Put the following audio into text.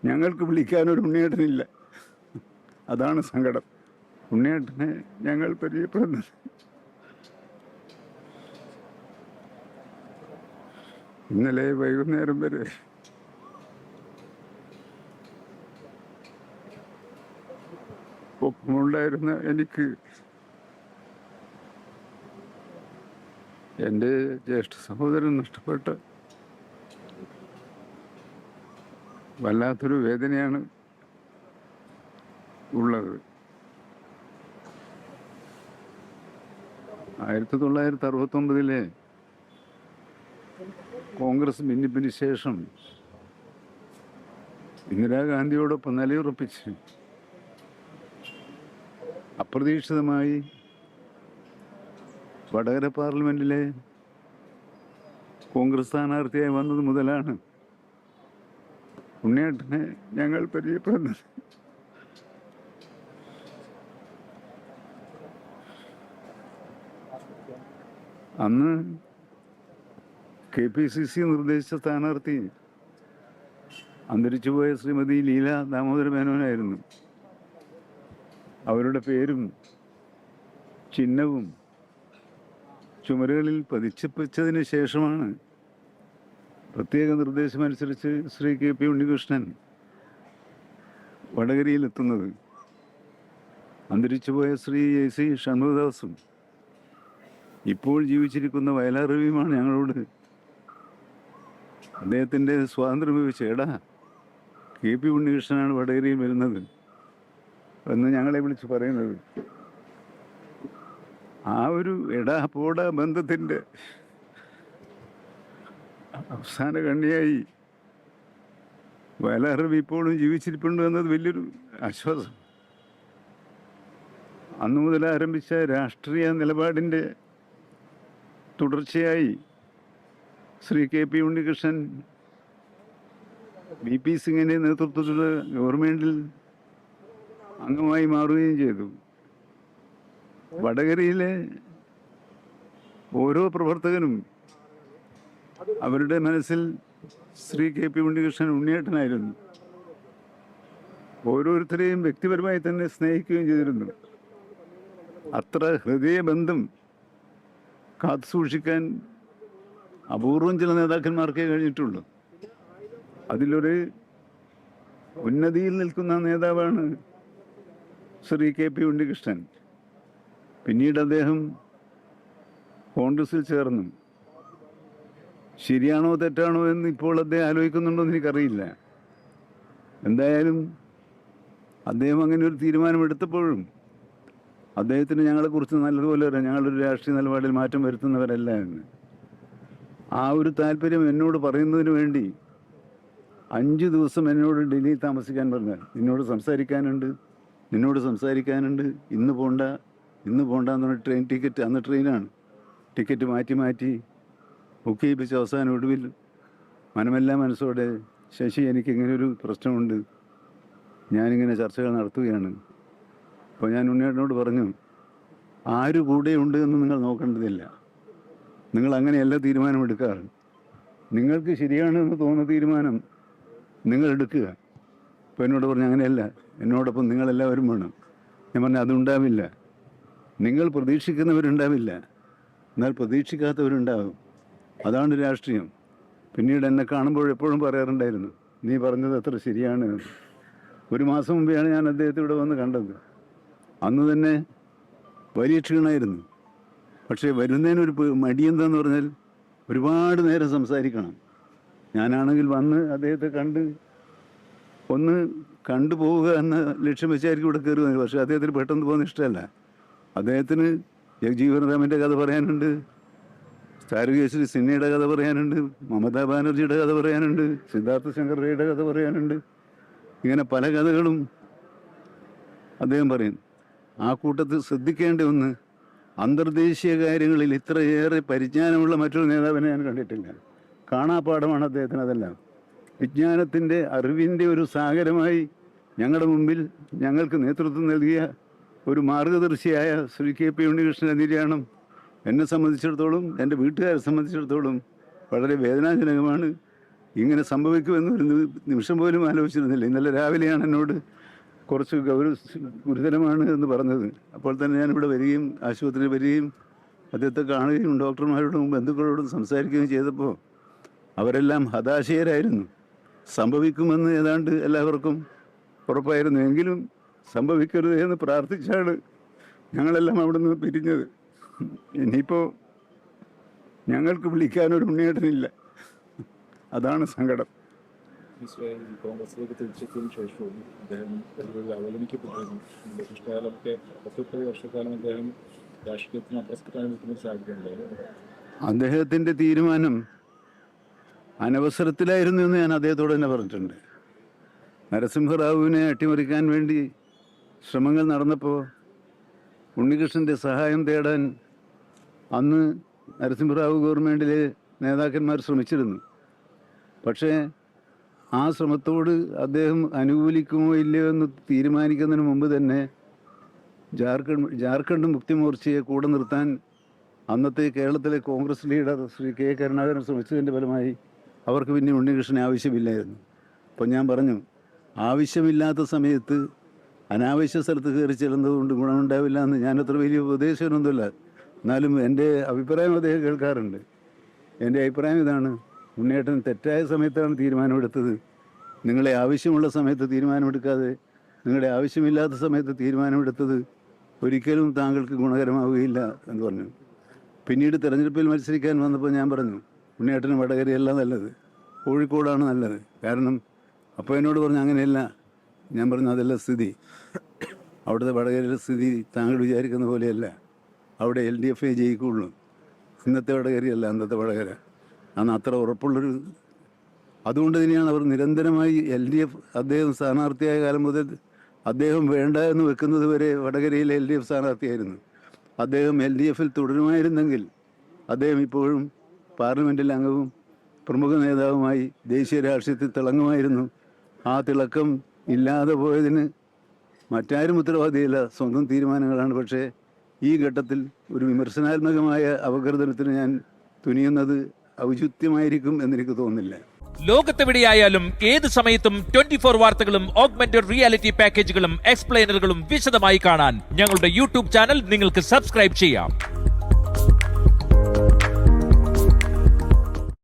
ഞങ്ങൾക്ക് വിളിക്കാനൊരു ഉണ്ണിയേട്ടനില്ല. അതാണ് സങ്കടം. ഉണ്ണിയേട്ടനെ ഞങ്ങൾ പരിചയപ്പെടുന്നത് ഇന്നലെ വൈകുന്നേരം വരെ ഒപ്പമുണ്ടായിരുന്ന എനിക്ക് എൻ്റെ ജ്യേഷ്ഠ സഹോദരൻ നഷ്ടപ്പെട്ട വല്ലാത്തൊരു വേദനയാണ് ഉള്ളത്. 1969 കോൺഗ്രസ് ഭിന്നിപ്പിന് ശേഷം ഇന്ദിരാഗാന്ധിയോടൊപ്പം നിലയുറപ്പിച്ച് അപ്രതീക്ഷിതമായി വടകര പാർലമെൻറ്റിലെ കോൺഗ്രസ് സ്ഥാനാർത്ഥിയായി വന്നത് മുതലാണ് ഉണ്ണിയേട്ടനെ ഞങ്ങൾ പരിചയപ്പെടുന്നത്. അന്ന് KPCC നിർദ്ദേശിച്ച സ്ഥാനാർത്ഥി അന്തരിച്ചുപോയ ശ്രീമതി ലീല ദാമോദര മേനോനായിരുന്നു. അവരുടെ പേരും ചിഹ്നവും ചുമരുകളിൽ പതിച്ചതിന് ശേഷമാണ് പ്രത്യേക നിർദ്ദേശമനുസരിച്ച് ശ്രീ KP ഉണ്ണികൃഷ്ണൻ വടകരയിലെത്തുന്നത്. അന്തരിച്ചുപോയ ശ്രീ AC ഷൺമുഖദാസും ഇപ്പോൾ ജീവിച്ചിരിക്കുന്ന വയലാർ രവിയുമാണ് ഞങ്ങളോട് അദ്ദേഹത്തിൻ്റെ സ്വാതന്ത്ര്യം ഉപയോഗിച്ച് എടാ KP ഉണ്ണികൃഷ്ണനാണ് വടകരയിൽ വരുന്നത് എന്ന് ഞങ്ങളെ വിളിച്ച് പറയുന്നത്. ആ ഒരു എടാ പോടാ ബന്ധത്തിൻ്റെ അവസാന കണ്ണിയായി വയലാർ രവി ഇപ്പോഴും ജീവിച്ചിരിപ്പുണ്ട് എന്നത് വലിയൊരു ആശ്വാസം. അന്നു മുതൽ ആരംഭിച്ച രാഷ്ട്രീയ നിലപാടിൻ്റെ തുടർച്ചയായി ശ്രീ KP ഉണ്ണികൃഷ്ണൻ VP സിംഗിൻ്റെ നേതൃത്വത്തിലുള്ള ഗവൺമെൻറ്റിൽ അംഗമായി മാറുകയും ചെയ്തു. വടകരയിലെ ഓരോ പ്രവർത്തകനും അവരുടെ മനസ്സിൽ ശ്രീ KP ഉണ്ണികൃഷ്ണൻ ഉണ്ണിയേട്ടനായിരുന്നു. ഓരോരുത്തരെയും വ്യക്തിപരമായി തന്നെ സ്നേഹിക്കുകയും ചെയ്തിരുന്നു. അത്ര ഹൃദയബന്ധം കാത്തു സൂക്ഷിക്കാൻ അപൂർവം ചില നേതാക്കന്മാർക്കേ കഴിഞ്ഞിട്ടുള്ളൂ. അതിലൊരു ഉന്നതിയിൽ നിൽക്കുന്ന നേതാവാണ് ശ്രീ KP ഉണ്ണികൃഷ്ണൻ. പിന്നീട് അദ്ദേഹം കോൺഗ്രസിൽ ചേർന്നു. ശരിയാണോ തെറ്റാണോ എന്ന് ഇപ്പോൾ അദ്ദേഹം ആലോചിക്കുന്നുണ്ടോ എന്ന് എനിക്കറിയില്ല. എന്തായാലും അദ്ദേഹം അങ്ങനെ ഒരു തീരുമാനമെടുത്തപ്പോഴും അദ്ദേഹത്തിന് ഞങ്ങളെക്കുറിച്ച് നല്ലതുപോലെ അറിയാം. ഞങ്ങളൊരു രാഷ്ട്രീയ നിലപാടിൽ മാറ്റം വരുത്തുന്നവരല്ല എന്ന്. ആ ഒരു താല്പര്യം എന്നോട് പറയുന്നതിന് വേണ്ടി 5 ദിവസം എന്നോട് ഡൽഹിയിൽ താമസിക്കാൻ പറഞ്ഞാൽ നിന്നോട് സംസാരിക്കാനുണ്ട് ഇന്ന് പോണ്ട എന്ന് പറഞ്ഞ ട്രെയിൻ ടിക്കറ്റ്, അന്ന് ട്രെയിനാണ്, ടിക്കറ്റ് മാറ്റി ബുക്ക് ചെയ്യിപ്പിച്ച് അവസാനം ഒടുവിൽ മനമെല്ലാം മനസ്സോടെ ശശി എനിക്കിങ്ങനൊരു പ്രശ്നമുണ്ട്, ഞാനിങ്ങനെ ചർച്ചകൾ നടത്തുകയാണ്. അപ്പോൾ ഞാൻ ഉണ്ണിയേട്ടനോട് പറഞ്ഞു, ആര് കൂടെയുണ്ട് എന്ന് നിങ്ങൾ നോക്കേണ്ടതില്ല, നിങ്ങൾ അങ്ങനെയല്ല തീരുമാനമെടുക്കാറ്. നിങ്ങൾക്ക് ശരിയാണെന്ന് തോന്നുന്ന തീരുമാനം നിങ്ങൾ എടുക്കുക. അപ്പോൾ എന്നോട് പറഞ്ഞു അങ്ങനെയല്ല, എന്നോടൊപ്പം നിങ്ങളെല്ലാവരും വേണം. ഞാൻ പറഞ്ഞു അതുണ്ടാവില്ല, നിങ്ങൾ പ്രതീക്ഷിക്കുന്നവരുണ്ടാവില്ല, എന്നാൽ പ്രതീക്ഷിക്കാത്തവരുണ്ടാകും. അതാണ് രാഷ്ട്രീയം. പിന്നീട് എന്നെ കാണുമ്പോൾ എപ്പോഴും പറയാറുണ്ടായിരുന്നു, നീ പറഞ്ഞത് അത്ര ശരിയാണ്. 1 മാസം മുമ്പെയാണ് ഞാൻ അദ്ദേഹത്തെ ഇവിടെ വന്ന് കണ്ടത്. അന്ന് തന്നെ വലിയ ക്ഷീണമായിരുന്നു. പക്ഷേ വരുന്നതിനൊരു മടിയെന്താന്ന് പറഞ്ഞാൽ ഒരുപാട് നേരം സംസാരിക്കണം. ഞാനാണെങ്കിൽ വന്ന് അദ്ദേഹത്തെ ഒന്ന് കണ്ടുപോവുക എന്ന ലക്ഷ്യം വെച്ചായിരിക്കും ഇവിടെ കയറി വന്നത്. പക്ഷേ അദ്ദേഹത്തിന് പെട്ടെന്ന് പോകുന്ന ഇഷ്ടമല്ല. അദ്ദേഹത്തിന് ജഗ്ജീവൻ റാമിൻ്റെ കഥ പറയാനുണ്ട്, താരകേശ്വരി സിന്നയുടെ കഥ പറയാനുണ്ട്, മമതാ ബാനർജിയുടെ കഥ പറയാനുണ്ട്, സിദ്ധാർത്ഥ ശങ്കർ റേയുടെ കഥ പറയാനുണ്ട്. ഇങ്ങനെ പല കഥകളും അദ്ദേഹം പറയും. ആ കൂട്ടത്തിൽ ശ്രദ്ധിക്കേണ്ട ഒന്ന്, അന്തർദേശീയ കാര്യങ്ങളിൽ ഇത്രയേറെ പരിജ്ഞാനമുള്ള മറ്റൊരു നേതാവിനെ ഞാൻ കണ്ടിട്ടില്ല. കാണാപ്പാഠമാണ് അദ്ദേഹത്തിന് അതെല്ലാം. വിജ്ഞാനത്തിൻ്റെ അറിവിൻ്റെ ഒരു സാഗരമായി ഞങ്ങളുടെ മുമ്പിൽ ഞങ്ങൾക്ക് നേതൃത്വം നൽകിയ ഒരു മാർഗദർശിയായ ശ്രീ KP ഉണ്ണികൃഷ്ണൻ്റെ നിര്യാണം എന്നെ സംബന്ധിച്ചിടത്തോളം, എൻ്റെ വീട്ടുകാരെ സംബന്ധിച്ചിടത്തോളം വളരെ വേദനാജനകമാണ്. ഇങ്ങനെ സംഭവിക്കുമെന്ന് ഒരു നിമിഷം പോലും ആലോചിച്ചിരുന്നില്ല. ഇന്നലെ രാവിലെയാണ് എന്നോട് കുറച്ച് ഗുരുതരമാണ് എന്ന് പറഞ്ഞത്. അപ്പോൾ തന്നെ ഞാനിവിടെ വരികയും ആശുപത്രിയിൽ വരികയും അദ്ദേഹത്തെ കാണുകയും ഡോക്ടർമാരോടും ബന്ധുക്കളോടും സംസാരിക്കുകയും ചെയ്തപ്പോൾ അവരെല്ലാം ഹതാശയരായിരുന്നു. സംഭവിക്കുമെന്ന് ഏതാണ്ട് എല്ലാവർക്കും ഉറപ്പായിരുന്നു. എങ്കിലും സംഭവിക്കരുത് എന്ന് പ്രാർത്ഥിച്ചാണ് ഞങ്ങളെല്ലാം അവിടെ നിന്ന് പിരിഞ്ഞത്. ഇനിയിപ്പോൾ ഞങ്ങൾക്ക് വിളിക്കാനൊരു ഉണ്ണിയേട്ടനില്ല. അതാണ് സങ്കടം. കോൺഗ്രസിലേക്ക് തിരിച്ചെത്തിയതിനു ശേഷവും അദ്ദേഹം അവഗണിക്കപ്പെട്ടിരുന്നു. കൃഷ്ണകാലമൊക്കെ 10-30 വർഷക്കാലം അദ്ദേഹം രാഷ്ട്രീയത്തിന് അപ്രസക്തമായി നിൽക്കുന്ന സാഹചര്യമുണ്ടായിരുന്നു. അദ്ദേഹത്തിൻ്റെ തീരുമാനം അനവസരത്തിലായിരുന്നു എന്ന് ഞാൻ അദ്ദേഹത്തോട് തന്നെ പറഞ്ഞിട്ടുണ്ട്. നരസിംഹറാവുവിനെ അട്ടിമറിക്കാൻ വേണ്ടി ശ്രമങ്ങൾ നടന്നപ്പോൾ ഉണ്ണികൃഷ്ണൻ്റെ സഹായം തേടാൻ അന്ന് നരസിംഹറാവു ഗവൺമെൻറ്റിലെ നേതാക്കന്മാർ ശ്രമിച്ചിരുന്നു. പക്ഷേ ആ ശ്രമത്തോട് അദ്ദേഹം അനുകൂലിക്കുമോ ഇല്ലയോ എന്ന് തീരുമാനിക്കുന്നതിന് മുമ്പ് തന്നെ ജാർഖണ്ഡ് മുക്തി മോർച്ചയെ കൂടെ നിർത്താൻ അന്നത്തെ കേരളത്തിലെ കോൺഗ്രസ് ലീഡർ ശ്രീ കെ കരുണാകരൻ ശ്രമിച്ചതിൻ്റെ ഫലമായി അവർക്ക് പിന്നെ ഉണ്ണികൃഷ്ണനെ ആവശ്യമില്ലായിരുന്നു. അപ്പോൾ ഞാൻ പറഞ്ഞു, ആവശ്യമില്ലാത്ത സമയത്ത് അനാവശ്യ സ്ഥലത്ത് കയറി ചെല്ലുന്നതുകൊണ്ട് ഗുണമുണ്ടാവില്ല എന്ന്. ഞാനത്ര വലിയ ഉപദേശകനൊന്നുമില്ല, എന്നാലും എൻ്റെ അഭിപ്രായം അദ്ദേഹം കേൾക്കാറുണ്ട്. എൻ്റെ അഭിപ്രായം ഇതാണ്: ഉണ്ണിയേട്ടൻ തെറ്റായ സമയത്താണ് തീരുമാനമെടുത്തത്. നിങ്ങളെ ആവശ്യമുള്ള സമയത്ത് തീരുമാനമെടുക്കാതെ നിങ്ങളുടെ ആവശ്യമില്ലാത്ത സമയത്ത് തീരുമാനമെടുത്തത് ഒരിക്കലും താങ്കൾക്ക് ഗുണകരമാവുകയില്ല എന്ന് പറഞ്ഞു. പിന്നീട് തെരഞ്ഞെടുപ്പിൽ മത്സരിക്കാൻ വന്നപ്പോൾ ഞാൻ പറഞ്ഞു, ഉണ്ണിയേട്ടന് വടകരയല്ല നല്ലത്, കോഴിക്കോടാണ് നല്ലത്. കാരണം അപ്പോൾ എന്നോട് പറഞ്ഞു അങ്ങനെയല്ല. ഞാൻ പറഞ്ഞു അതല്ല സ്ഥിതി, അവിടുത്തെ വടകരയിലെ സ്ഥിതി താങ്കൾ വിചാരിക്കുന്ന പോലെയല്ല. അവിടെ LDF ജയിക്കുള്ളൂ. ഇന്നത്തെ വടകരയല്ല അന്നത്തെ വടകര. അന്ന് അത്ര ഉറപ്പുള്ളൊരു. അതുകൊണ്ട് തന്നെയാണ് അവർ നിരന്തരമായി LDF അദ്ദേഹം സ്ഥാനാർത്ഥിയായ കാലം മുതൽ അദ്ദേഹം വേണ്ട എന്ന് വെക്കുന്നത് വരെ വടകരയിലെ LDF സ്ഥാനാർത്ഥിയായിരുന്നു. അദ്ദേഹം LDFൽ തുടരുമായിരുന്നെങ്കിൽ അദ്ദേഹം ഇപ്പോഴും പാർലമെൻറ്റിൽ അംഗവും പ്രമുഖ നേതാവുമായി ദേശീയ രാഷ്ട്രീയത്തിൽ തിളങ്ങുമായിരുന്നു. ആ തിളക്കം ഇല്ലാതെ പോയതിന് മറ്റാരും ഉത്തരവാദിയില്ല, സ്വന്തം തീരുമാനങ്ങളാണ്. പക്ഷേ ഈ ഘട്ടത്തിൽ ഒരു വിമർശനാത്മകമായ അപകീർത്തനത്തിന് ഞാൻ തുനിയുന്നത് ഔചിത്യമായിരിക്കും എന്നെനിക്ക് തോന്നുന്നില്ല. ലോകത്തെവിടെയായാലും ഏത് സമയത്തും 24 വാർത്തകളും ഓഗ്മെന്റഡ് റിയാലിറ്റി പാക്കേജുകളും എക്സ്പ്ലെയിനറുകളും വിശദമായി കാണാൻ ഞങ്ങളുടെ യൂട്യൂബ് ചാനൽ നിങ്ങൾക്ക് സബ്സ്ക്രൈബ് ചെയ്യാം.